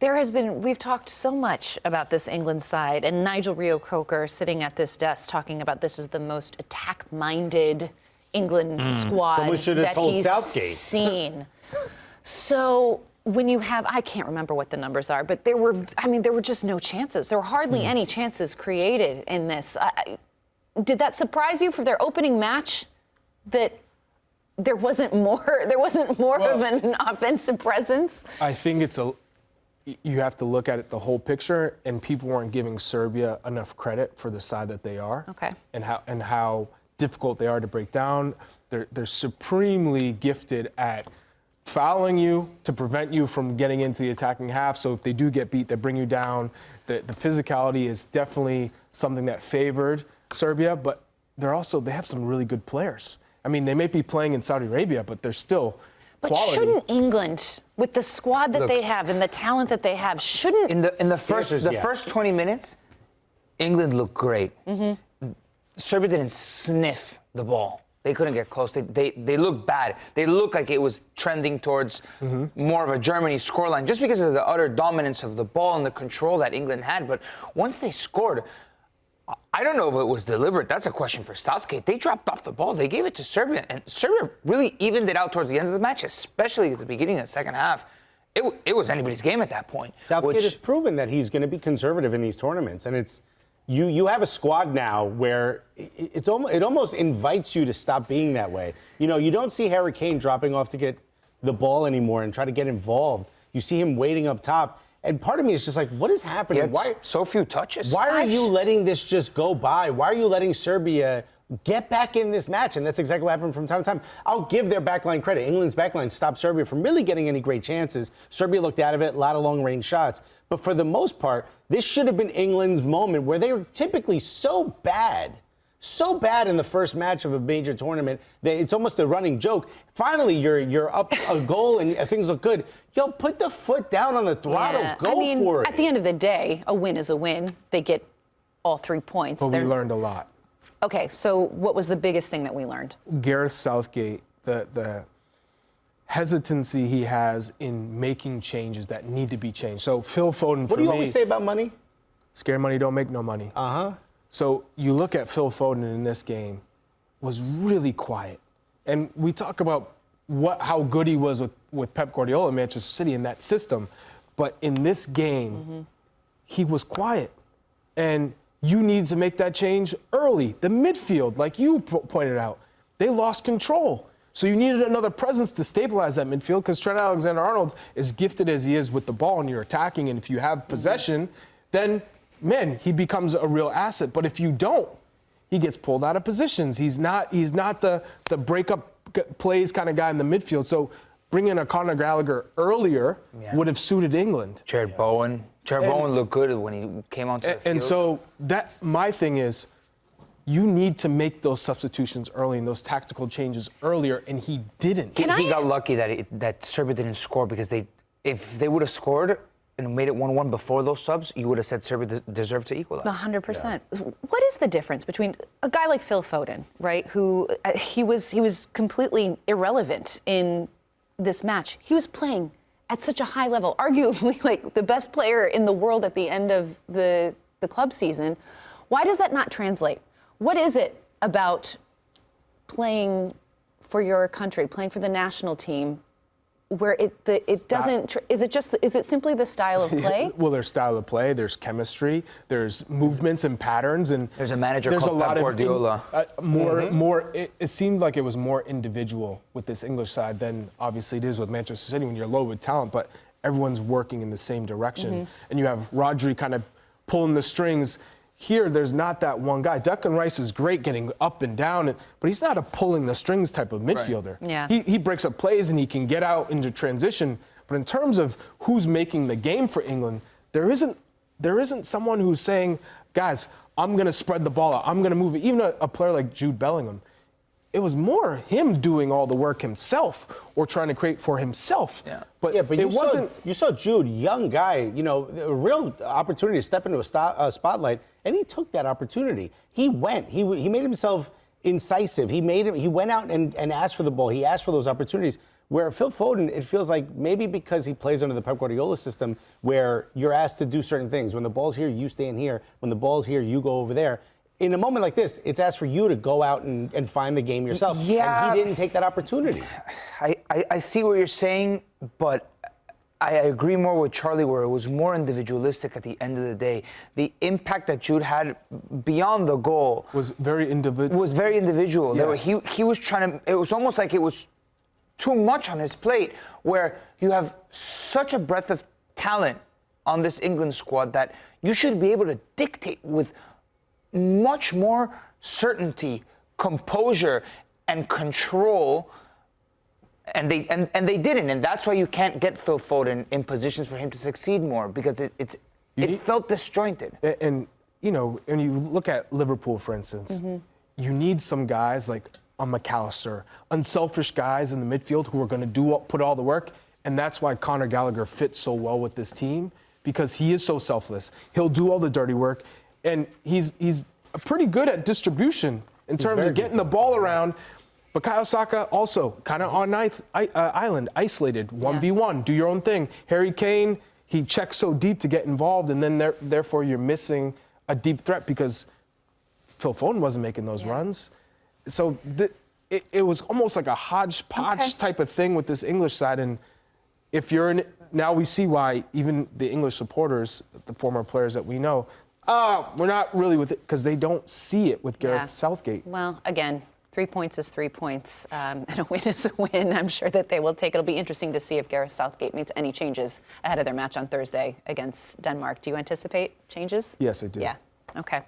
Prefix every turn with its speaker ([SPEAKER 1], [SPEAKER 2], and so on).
[SPEAKER 1] We've talked so much about this England side, and Nigel Reo-Coker sitting at this desk talking about this is the most attack-minded England squad that he's
[SPEAKER 2] Southgate.
[SPEAKER 1] seen. So when you have, I can't remember what the numbers are, but there were just no chances. There were hardly any chances created in this. Did that surprise you for their opening match that there wasn't more of an offensive presence?
[SPEAKER 3] I think you have to look at it the whole picture, and people weren't giving Serbia enough credit for the side that they are.
[SPEAKER 1] Okay.
[SPEAKER 3] And how difficult they are to break down. They're supremely gifted at fouling you to prevent you from getting into the attacking half. So if they do get beat, they bring you down. The physicality is definitely something that favored Serbia, but they have some really good players. I mean, they may be playing in Saudi Arabia, but they're still
[SPEAKER 1] But
[SPEAKER 3] quality.
[SPEAKER 1] shouldn't England, with the squad that they have and the talent that they have, shouldn't
[SPEAKER 4] in the first 20 minutes, England looked great. Serbia didn't sniff the ball. They couldn't get close. They looked bad. They looked like it was trending towards more of a Germany scoreline just because of the utter dominance of the ball and the control that England had. But once they scored, I don't know if it was deliberate. That's a question for Southgate. They dropped off the ball. They gave it to Serbia, and Serbia really evened it out towards the end of the match, especially at the beginning of the second half. It was anybody's game at that point.
[SPEAKER 2] Southgate has proven that he's going to be conservative in these tournaments, and it's you have a squad now where it almost invites you to stop being that way. You know, you don't see Harry Kane dropping off to get the ball anymore and try to get involved. You see him waiting up top. And part of me is just like, what is happening?
[SPEAKER 4] Why so few touches?
[SPEAKER 2] Why are you letting this just go by? Why are you letting Serbia get back in this match? And that's exactly what happened from time to time. I'll give their backline credit. England's backline stopped Serbia from really getting any great chances. Serbia looked out of it, a lot of long-range shots. But for the most part, this should have been England's moment where they were typically so bad in the first match of a major tournament that it's almost a running joke. Finally, you're up a goal and things look good. Yo, put the foot down on the throttle. Go for it.
[SPEAKER 1] At the end of the day, a win is a win. They get all 3 points.
[SPEAKER 3] But we learned a lot.
[SPEAKER 1] Okay, so what was the biggest thing that we learned?
[SPEAKER 3] Gareth Southgate, the hesitancy he has in making changes that need to be changed. So Phil Foden,
[SPEAKER 2] what do you always say about money?
[SPEAKER 3] Scared money don't make no money. So you look at Phil Foden in this game, was really quiet. And we talk about how good he was with Pep Guardiola in Manchester City in that system. But in this game, he was quiet. And you need to make that change early. The midfield, like you pointed out, they lost control. So you needed another presence to stabilize that midfield because Trent Alexander-Arnold, as gifted as he is with the ball and you're attacking, and if you have possession, then he becomes a real asset. But if you don't, he gets pulled out of positions. He's not the breakup plays kind of guy in the midfield. So bringing a Conor Gallagher earlier would have suited England.
[SPEAKER 4] Jared Bowen looked good when he came onto the field.
[SPEAKER 3] And so my thing is, you need to make those substitutions early and those tactical changes earlier, and he didn't.
[SPEAKER 4] He got lucky that Serbia didn't score because if they would have scored and made it 1-1 before those subs, you would have said Serbia deserved to equalize.
[SPEAKER 1] 100%. Yeah. What is the difference between a guy like Phil Foden, right, who he was completely irrelevant in this match. He was playing at such a high level, arguably like the best player in the world at the end of the club season. Why does that not translate? What is it about playing for your country, playing for the national team, where it doesn't? Is it simply the style of play?
[SPEAKER 3] Well, there's style of play, there's chemistry, there's movements and patterns, and
[SPEAKER 4] there's a manager called Pep Guardiola.
[SPEAKER 3] It seemed like it was more individual with this English side than obviously it is with Manchester City when you're low with talent, but everyone's working in the same direction, and you have Rodri kind of pulling the strings. Here, there's not that one guy. Declan Rice is great getting up and down, but he's not a pulling the strings type of midfielder.
[SPEAKER 1] Right. Yeah.
[SPEAKER 3] He breaks up plays and he can get out into transition. But in terms of who's making the game for England, there isn't someone who's saying, guys, I'm going to spread the ball out. I'm going to move it. Even a player like Jude Bellingham, it was more him doing all the work himself or trying to create for himself.
[SPEAKER 2] Yeah. But you saw Jude, young guy, a real opportunity to step into a spotlight, and he took that opportunity. He went. He made himself incisive. He went out and asked for the ball. He asked for those opportunities. Where Phil Foden, it feels like maybe because he plays under the Pep Guardiola system where you're asked to do certain things. When the ball's here, you stand here. When the ball's here, you go over there. In a moment like this, it's asked for you to go out and find the game yourself.
[SPEAKER 4] Yeah.
[SPEAKER 2] And he didn't take that opportunity.
[SPEAKER 4] I see what you're saying, but I agree more with Charlie where it was more individualistic at the end of the day. The impact that Jude had beyond the goal
[SPEAKER 3] Was very individual.
[SPEAKER 2] Yes.
[SPEAKER 4] He was trying to, it was almost like it was too much on his plate where you have such a breadth of talent on this England squad that you should be able to dictate with much more certainty, composure, and control. And they didn't, and that's why you can't get Phil Foden in positions for him to succeed more because it felt disjointed.
[SPEAKER 3] And you know, when you look at Liverpool, for instance, you need some guys like a McAllister, unselfish guys in the midfield who are going to put all the work, and that's why Conor Gallagher fits so well with this team because he is so selfless. He'll do all the dirty work, and he's pretty good at distribution in terms of getting the ball around. Bukayo Saka also kind of on island, isolated, 1v1, do your own thing. Harry Kane, he checks so deep to get involved, and then therefore you're missing a deep threat because Phil Foden wasn't making those runs. So it was almost like a hodgepodge type of thing with this English side. And if you're in, now we see why even the English supporters, the former players that we know, we're not really with it because they don't see it with Gareth Southgate.
[SPEAKER 1] Well, again, 3 points is 3 points, and a win is a win. I'm sure that they will take. It'll be interesting to see if Gareth Southgate makes any changes ahead of their match on Thursday against Denmark. Do you anticipate changes?
[SPEAKER 3] Yes, I do.
[SPEAKER 1] Yeah. Okay.